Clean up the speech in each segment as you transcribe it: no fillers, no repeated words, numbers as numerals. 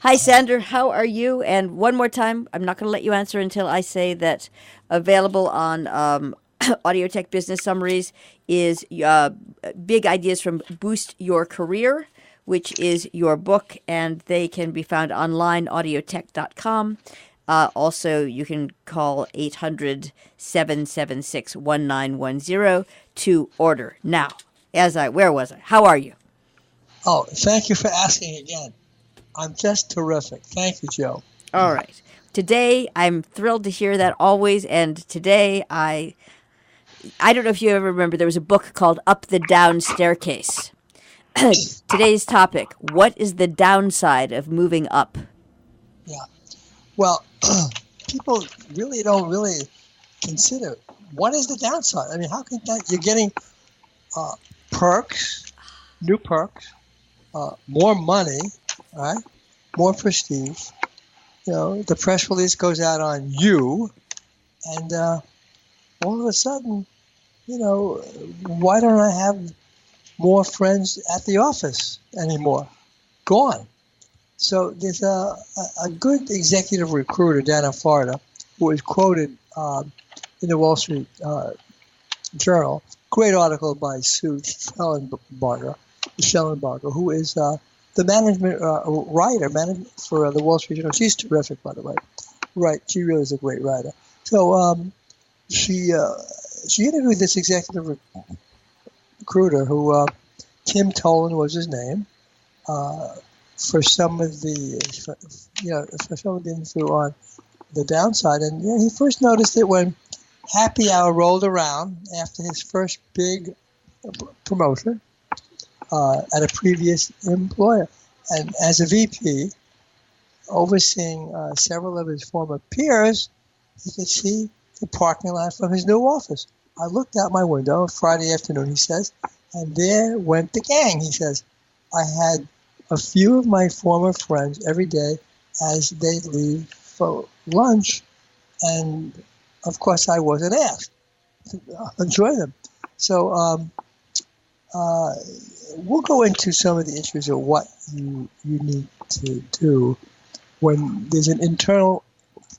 Hi, Sander. How are you? And one more time, I'm not going to let you answer until I say that available on Audio Tech Business Summaries is Big Ideas from Boost Your Career, which is your book, and they can be found online, audiotech.com. Also, you can call 800-776-1910 to order. Now, where was I? How are you? Oh, thank you for asking again. I'm just terrific. Thank you, Joe. All right. Today, I'm thrilled to hear that always. And today, I don't know if you ever remember, there was a book called Up the Down Staircase. Today's topic: what is the downside of moving up? Yeah. Well, people don't really consider what is the downside. I mean, how can that? You're getting perks, new perks, more money, right? More prestige. The press release goes out on you, and all of a sudden, why don't I have more friends at the office anymore? Gone. So there's a good executive recruiter down in Florida who is quoted in the Wall Street Journal. Great article by Sue Schellenbarger, who is the management writer for the Wall Street Journal. She's terrific, by the way. Right, she really is a great writer. So she interviewed this executive recruiter who Tim Tolan was his name. For some of the info on the downside, and he first noticed it when happy hour rolled around after his first big promotion at a previous employer, and as a VP, overseeing several of his former peers, he could see the parking lot from his new office. I looked out my window Friday afternoon, he says, and there went the gang. He says, I had a few of my former friends every day as they leave for lunch, and of course I wasn't asked to enjoy them. So we'll go into some of the issues of what you need to do when there's an internal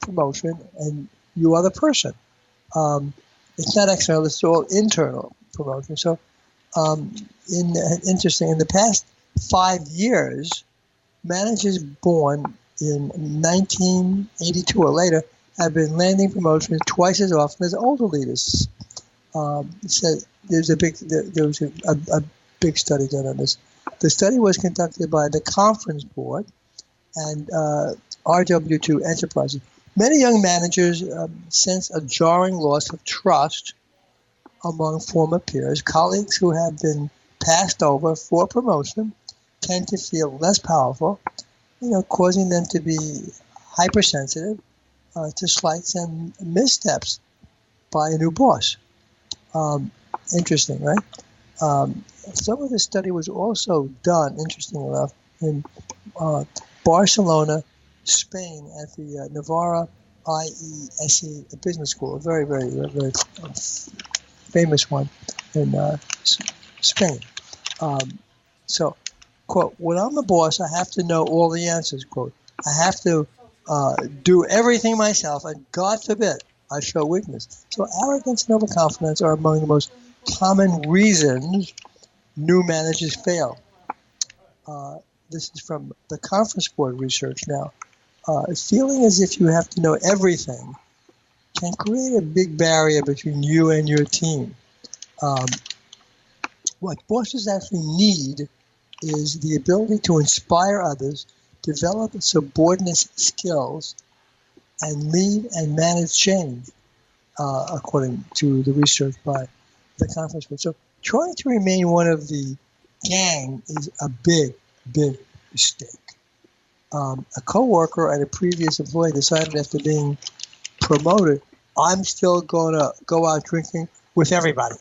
promotion and you are the person. It's not external, it's all internal promotion. So interesting, in the past 5 years, managers born in 1982 or later have been landing promotions twice as often as older leaders. Said there was a big study done on this. The study was conducted by the Conference Board and RW2 Enterprises. Many young managers sense a jarring loss of trust among former peers. Colleagues who have been passed over for promotion tend to feel less powerful, causing them to be hypersensitive to slights and missteps by a new boss. Interesting, right? Some of the study was also done, interesting enough, in Barcelona, Spain, at the Navarra IESE Business School, a very, very, very, very famous one in Spain. So, quote, when I'm the boss, I have to know all the answers, quote. I have to do everything myself, and God forbid I show weakness. So arrogance and overconfidence are among the most common reasons new managers fail. This is from the Conference Board research now. Feeling as if you have to know everything can create a big barrier between you and your team. What bosses actually need is the ability to inspire others, develop subordinate skills, and lead and manage change, according to the research by the Conference Board. So trying to remain one of the gang is a big, big mistake. A coworker at a previous employee decided after being promoted, I'm still going to go out drinking with everybody.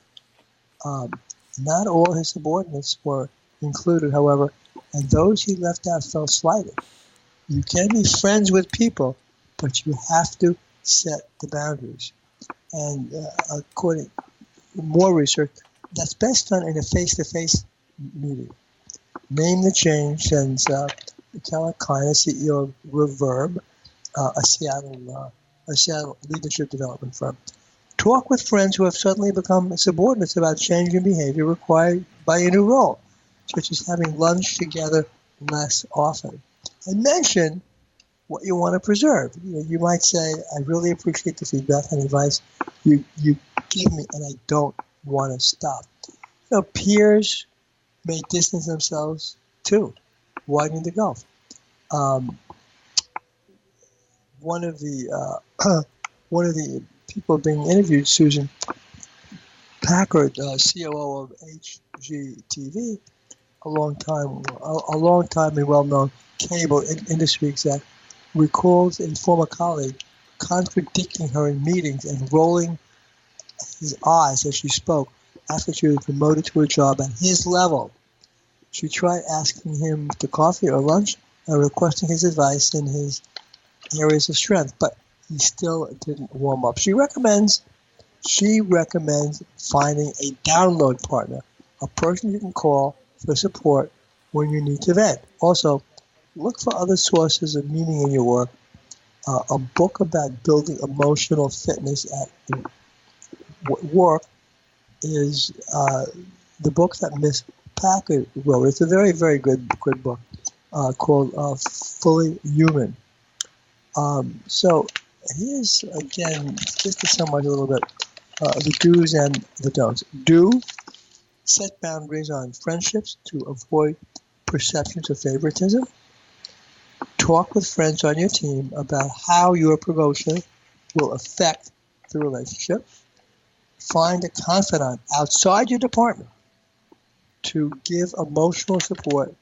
Not all his subordinates were included, however, and those he left out felt slighted. You can be friends with people, but you have to set the boundaries. And according to more research, that's best done in a face-to-face meeting. Name the change, since Telekine, CEO of Reverb, a Seattle leadership development firm. Talk with friends who have suddenly become subordinates about changing behavior required by a new role, such as having lunch together less often. And mention what you want to preserve. You might say, I really appreciate the feedback and advice you give me, and I don't want to stop. Peers may distance themselves too, widening the gulf. One of the people being interviewed, Susan Packard, COO of HGTV, a long time and well-known cable industry exec, recalls a former colleague contradicting her in meetings and rolling his eyes as she spoke after she was promoted to a job at his level. She tried asking him to coffee or lunch and requesting his advice in his areas of strength, but he still didn't warm up. She recommends finding a download partner, a person you can call for support when you need to vent. Also, look for other sources of meaning in your work. A book about building emotional fitness at work is the book that Miss Packard wrote. It's a very, very good book called Fully Human. So here's, again, just to summarize a little bit, the do's and the don'ts. Do set boundaries on friendships to avoid perceptions of favoritism. Talk with friends on your team about how your promotion will affect the relationship. Find a confidant outside your department to give emotional support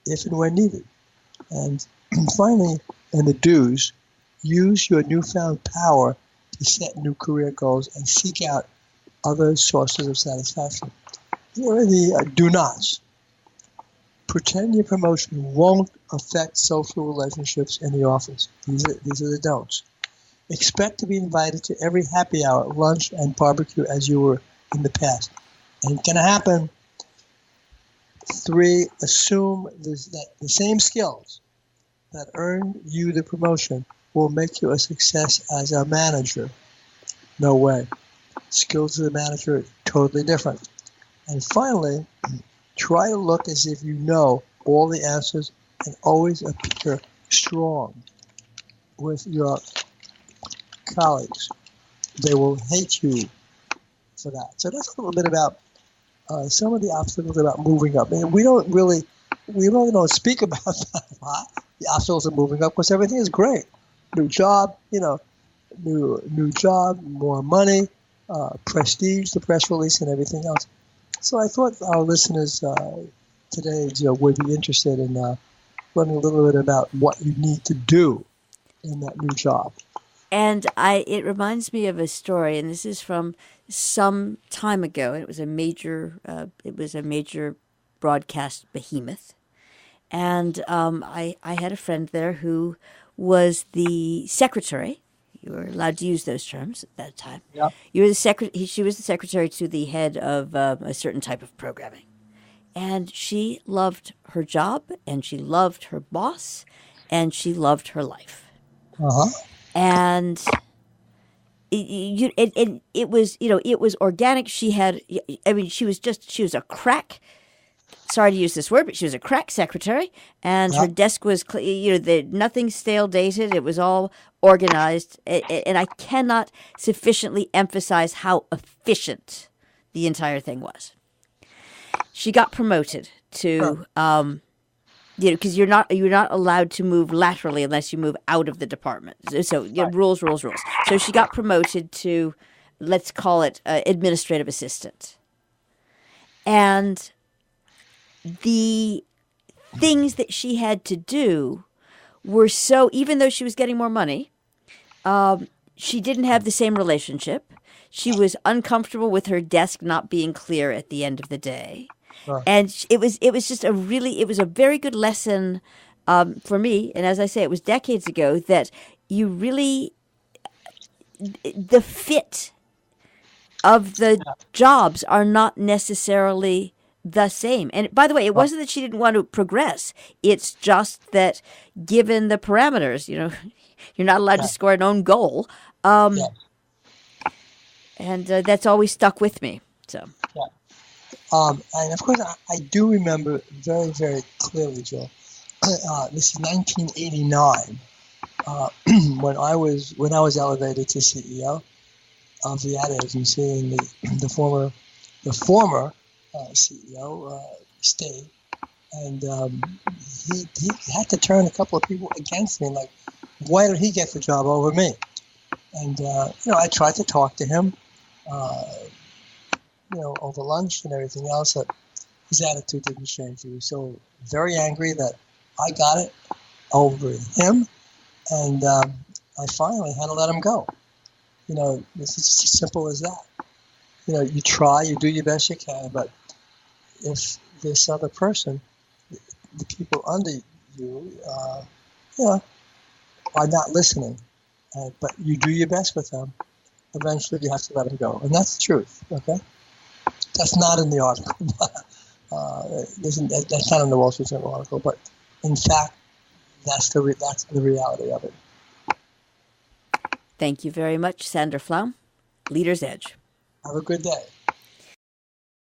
if and when needed. And finally, in the do's, use your newfound power to set new career goals and seek out other sources of satisfaction. Here are the do nots. Pretend your promotion won't affect social relationships in the office. These are the don'ts. Expect to be invited to every happy hour, lunch, and barbecue as you were in the past. Ain't gonna happen. 3, assume that the same skills that earned you the promotion will make you a success as a manager. No way. Skills as a manager are totally different. And finally, try to look as if you know all the answers and always appear strong with your colleagues. They will hate you for that. So that's a little bit about some of the obstacles about moving up. And we don't speak about that a lot. The obstacles of moving up because everything is great. New job, new job, more money, prestige, the press release, and everything else. So I thought our listeners today, would be interested in learning a little bit about what you need to do in that new job. And it reminds me of a story, and this is from some time ago. And it was a major broadcast behemoth, and I had a friend there who was the secretary. You were allowed to use those terms at that time. Yeah. You were she was the secretary to the head of a certain type of programming, and she loved her job, and she loved her boss, and she loved her life. Uh-huh. And it was organic. She was a crack. Sorry to use this word, but she was a crack secretary, and her desk was, nothing stale dated. It was all organized, and I cannot sufficiently emphasize how efficient the entire thing was. She got promoted to, because you're not allowed to move laterally unless you move out of the department. So rules. So she got promoted to, let's call it, administrative assistant, and the things that she had to do were so, even though she was getting more money, she didn't have the same relationship. She was uncomfortable with her desk not being clear at the end of the day. And it was just a very good lesson for me. And as I say, it was decades ago that the fit of the jobs are not necessarily the same. And by the way, it wasn't that she didn't want to progress. It's just that given the parameters, you're not allowed to Yeah. score an own goal. Yeah. And that's always stuck with me. So, And of course, I do remember very, very clearly, Joe. This is 1989, when I was elevated to CEO of the ad agency, and the former CEO stayed, and he had to turn a couple of people against me. Like, why did he get the job over me? And I tried to talk to him, over lunch and everything else. But his attitude didn't change. He was so very angry that I got it over him, and I finally had to let him go. This is just as simple as that. You try, you do your best you can, but if this other person, the people under you, are not listening, but you do your best with them, eventually you have to let them go. And that's the truth, okay? That's not in the article. That's not in the Wall Street Journal article, but in fact, that's the reality of it. thank you very much, Sandra Flaum, Leader's Edge. Have a good day.